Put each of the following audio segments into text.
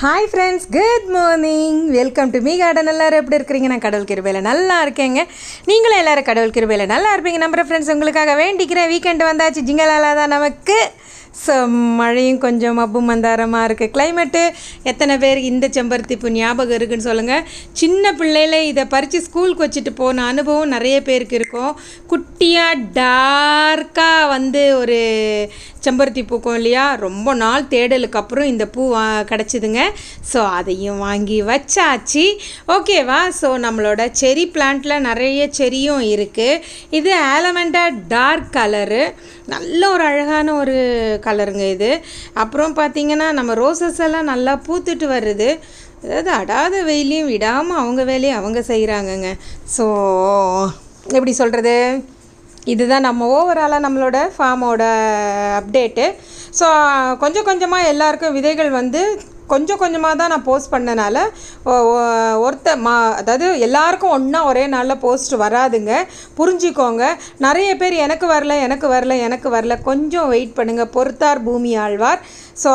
Hi friends, good morning. Welcome to me garden. எல்லோரும் எப்படி இருக்கிறீங்க? நான் கடவுள் கிருபையில் நல்லா இருக்கேங்க. நீங்களும் எல்லோரும் கடவுள் கிருபையில் நல்லா இருப்பீங்க நம்புகிற ஃப்ரெண்ட்ஸ். உங்களுக்காக வேண்டிக்கிறேன். வீக்கெண்டு வந்தாச்சு, ஜிங்கலாலா தான் நமக்கு. ஸோ மழையும் கொஞ்சம் மப்பு மந்தாரமாக இருக்குது கிளைமேட்டு. எத்தனை பேர் இந்த செம்பருத்தி பூ ஞாபகம் இருக்குதுன்னு சொல்லுங்கள். சின்ன பிள்ளையில இதை பறித்து ஸ்கூலுக்கு வச்சுட்டு போன அனுபவம் நிறைய பேருக்கு இருக்கும். குட்டியாக டார்க்காக ஒரு செம்பருத்தி பூக்கும் இல்லையா? ரொம்ப நாள் தேடலுக்கு அப்புறம் இந்த பூ கிடச்சிதுங்க. ஸோ அதையும் வாங்கி வச்சாச்சு. ஓகேவா? ஸோ நம்மளோட செரி பிளான்ட்டில் நிறைய செரியும் இருக்குது. இது ஆலமெண்டா டார்க் கலரு, நல்ல ஒரு அழகான ஒரு கலருங்க இது. அப்புறம் பார்த்திங்கன்னா நம்ம ரோசஸ் எல்லாம் நல்லா பூத்துட்டு வருது. அதாவது அடாத வெயிலையும் விடாமல் அவங்க வேலையை அவங்க செய்கிறாங்கங்க. ஸோ எப்படி சொல்கிறது, இதுதான் நம்ம ஓவராலாக நம்மளோட ஃபார்மோட அப்டேட்டு. ஸோ கொஞ்சம் கொஞ்சமாக எல்லாருக்கும் விதைகள் கொஞ்சம் கொஞ்சமாக தான் நான் போஸ்ட் பண்ணனால அதாவது எல்லாருக்கும் ஒன்றா ஒரே நாளில் போஸ்ட் வராதுங்க, புரிஞ்சுக்கோங்க. நிறைய பேர் எனக்கு வரல கொஞ்சம் வெயிட் பண்ணுங்கள். பொறுத்தார் பூமி ஆழ்வார். ஸோ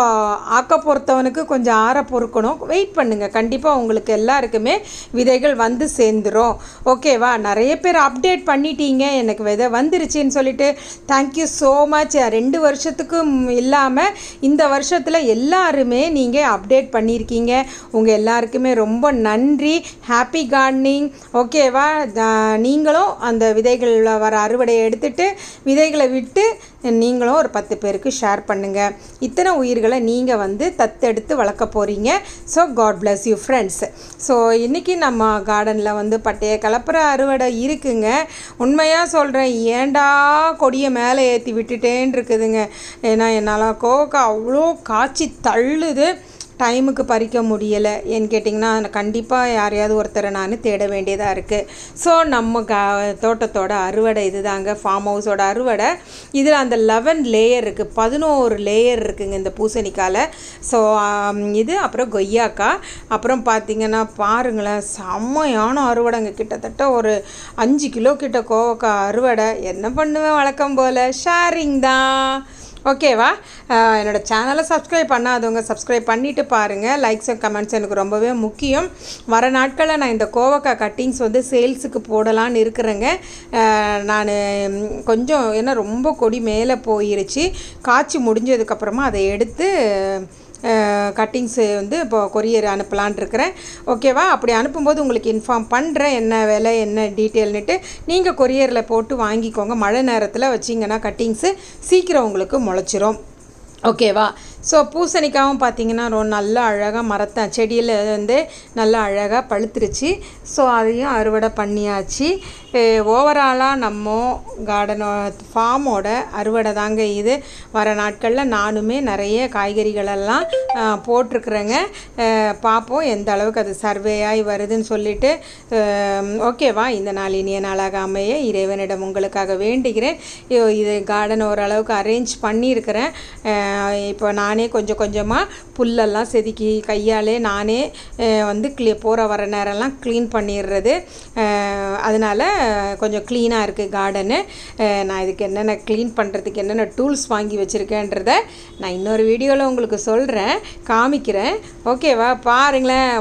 ஆக்க பொறுத்தவனுக்கு கொஞ்சம் ஆற பொறுக்கணும், வெயிட் பண்ணுங்கள். கண்டிப்பாக உங்களுக்கு எல்லாருக்குமே விதைகள் வந்து சேர்ந்துடும். ஓகேவா? நிறைய பேர் அப்டேட் பண்ணிட்டீங்க, எனக்கு விதை வந்துருச்சுன்னு சொல்லிட்டு தேங்க்யூ ஸோ மச். 2 வருஷத்துக்கும் இல்லாமல் இந்த வருஷத்தில் எல்லாருமே நீங்கள் அப்டேட் பண்ணியிருக்கீங்க. உங்கள் எல்லாருக்குமே ரொம்ப நன்றி. Happy gardening. ஓகேவா? நீங்களும் அந்த விதைகளில் வர அறுவடையை எடுத்துகிட்டு விதைகளை விட்டு நீங்களும் ஒரு 10 பேருக்கு ஷேர் பண்ணுங்கள். இத்தனை உயிர்களை நீங்கள் தத்தெடுத்து வளர்க்க போகிறீங்க. So God bless you friends. So இன்றைக்கி நம்ம கார்டனில் பட்டைய கலப்புற அறுவடை இருக்குங்க. உண்மையாக சொல்கிறேன், ஏண்டா கொடியை மேலே ஏற்றி விட்டுட்டேன்னு இருக்குதுங்க. ஏன்னா என்னால் கோவக்காய் அவ்வளோ காய்ச்சி தள்ளுது, டைமுக்கு பறிக்க முடியலை. ஏன்னு கேட்டிங்கன்னா கண்டிப்பாக யாரையாவது ஒருத்தரை நான் தேட வேண்டியதாக இருக்குது. ஸோ நம்ம தோட்டத்தோட அறுவடை இது தாங்க, ஃபார்ம் ஹவுஸோட அறுவடை. இதில் அந்த 11 லேயர் இருக்குது, 11 லேயர் இருக்குதுங்க இந்த பூசணிக்காயில். ஸோ இது அப்புறம் கொய்யாக்காய். அப்புறம் பார்த்திங்கன்னா பாருங்களேன், செம்மையான அறுவடைங்க. கிட்டத்தட்ட ஒரு 5 கிலோ கிட்ட கோவக்காய் அறுவடை. என்ன பண்ணுவேன், வழக்கம் போல் ஷேரிங் தான். ஓகேவா? என்னோடய சேனலை சப்ஸ்கிரைப் பண்ணாதவங்க சப்ஸ்கிரைப் பண்ணிவிட்டு பாருங்கள். லைக்ஸ் அண்ட் கமெண்ட்ஸ் எனக்கு ரொம்பவே முக்கியம். வர நாட்களில் நான் இந்த கோவக்காய் கட்டிங்ஸ் சேல்ஸுக்கு போடலான்னு இருக்கிறேங்க. நான் கொஞ்சம் ஏன்னா ரொம்ப கொடி மேலே போயிருச்சு, காய்ச்சி முடிஞ்சதுக்கப்புறமா அதை எடுத்து கட்டிங்ஸு இப்போ கொரியர் அனுப்பலான் இருக்கிறேன். ஓகேவா? அப்படி அனுப்பும்போது உங்களுக்கு இன்ஃபார்ம் பண்ணுறேன், என்ன விலை என்ன டீட்டெயில்னுட்டு. நீங்கள் கொரியரில் போட்டு வாங்கிக்கோங்க. மழை நேரத்தில் வச்சிங்கன்னா கட்டிங்ஸு சீக்கிரம் உங்களுக்கு முளைச்சிரும். ஓகேவா? ஸோ பூசணிக்காவும் பார்த்திங்கன்னா நல்லா அழகாக செடியில் நல்லா அழகாக பழுத்துருச்சு. ஸோ அதையும் அறுவடை பண்ணியாச்சு. ஓவராலாக நம்ம ஃபார்மோட அறுவடை தாங்க இது. வர நாட்களில் நானுமே நிறைய காய்கறிகளெல்லாம் போட்டிருக்குறேங்க. பார்ப்போம் எந்த அளவுக்கு அது சர்வேயாகி வருதுன்னு சொல்லிட்டு. ஓகேவா? இந்த நாள் இனிய நாளாக அமைய இறைவனிடம் உங்களுக்காக வேண்டுகிறேன். இது கார்டன் ஓரளவுக்கு அரேஞ்ச் பண்ணியிருக்கிறேன். இப்போ நானே கொஞ்சம் கொஞ்சமாக புல்லெல்லாம் செதுக்கி கையாலே நானே போகிற வர நேரம்லாம் க்ளீன் பண்ணிடுறது. அதனால் கொஞ்சம் க்ளீனாக இருக்குது கார்டனு. நான் இதுக்கு என்னென்ன க்ளீன் பண்ணுறதுக்கு என்னென்ன டூல்ஸ் வாங்கி வச்சுருக்கேன்றதை நான் இன்னொரு வீடியோவில் உங்களுக்கு சொல்கிறேன், காமிக்கிறேன். ஓகேவா? பாருங்களேன்,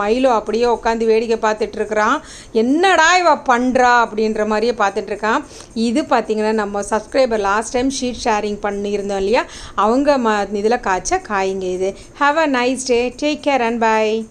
மயிலோ அப்படியே உட்காந்து வேடிக்கை பார்த்துட்ருக்குறான். என்னடா இவ பண்ணுறா அப்படின்ற மாதிரியே பார்த்துட்ருக்கான். இது பார்த்திங்கன்னா நம்ம subscriber last time seed sharing பண்ணியிருந்தோம் இல்லையா, அவங்க இதில் காய்ச்ச காய்ங்க இது. Have a nice day. Take care and by.